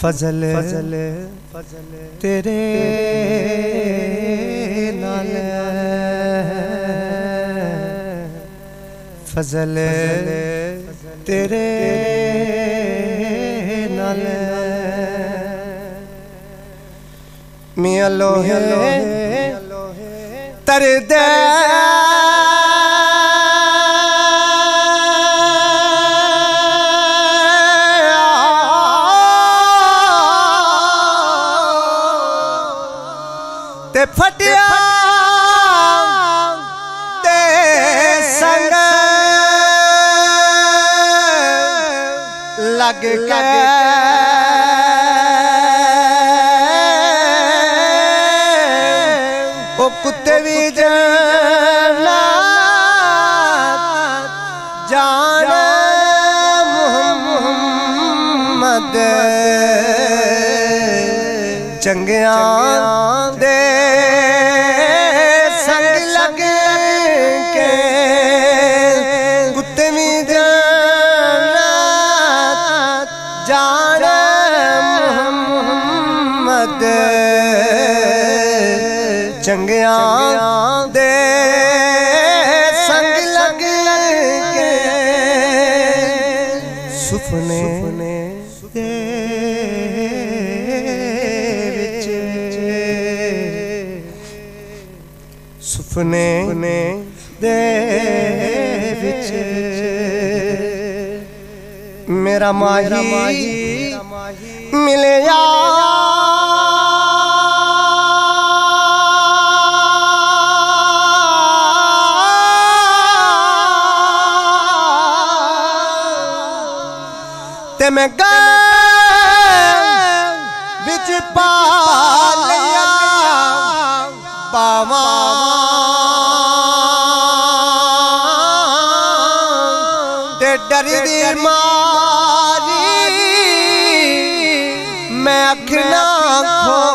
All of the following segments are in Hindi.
फजल तेरे नाल फजल तेरे नाल मियां लोहे तरदे ते फटिया ते संग लग के ओ कुत्ते भी जाना जान मुहम्मद चंगिया दे संग लग के कुत्ते भी जाना जान मुहम्मद चंगिया दे संग लग के सुपने सुपने दे विच मेरा माही मिलया ते मैं बिच पा लिया बावा ते डरी दी मारी मैं अख ना खोला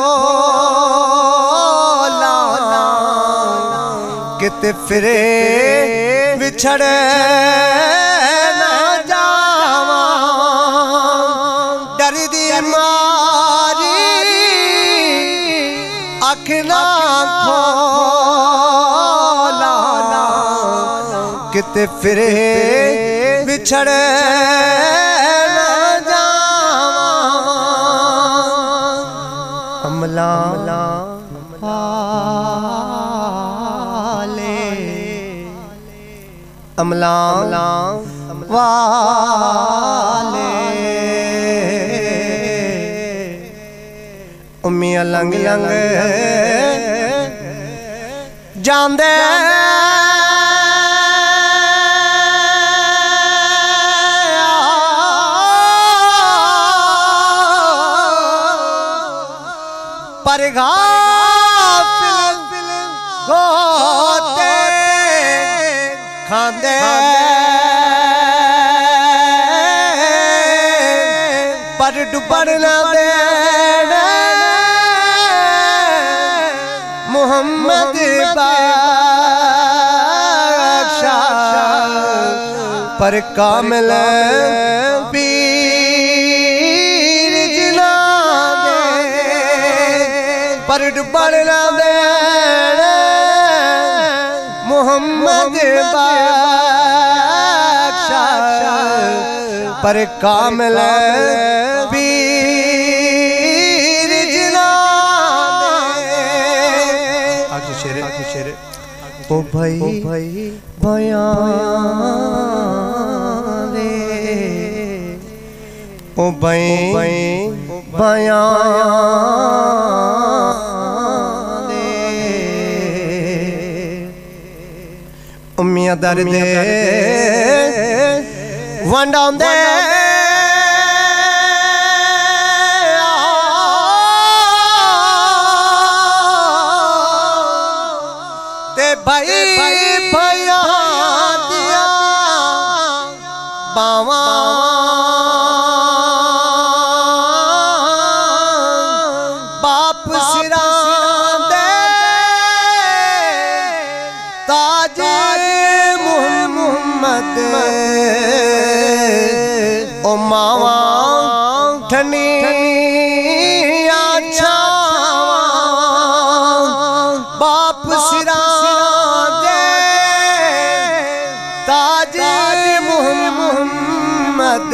किते फिरे बिछड़े ना जावा डरी दी मारी अख ना खोला किते फिरे बिछड़े ना जावा अमला वाले अमला वाले उम्मिया लंग लंग जांदे पर गाफिल होते खांदे पर डुबड़ ना देना मुहम्मद बादशाह पर कामिल पीर जिना दे पर डुबड़ ना देना मुहम्मद बादशाह पर कामिल पीर जिना दे शेर ओ भाई बयान ओ भाई बयान उम्मिया दर्द वंडांदे ते भाई भैया दिया बावा बाप सिरा दे ताज मुहम्मद ओ मावा ठनी बाप सिरा दे ताज मोहम्मद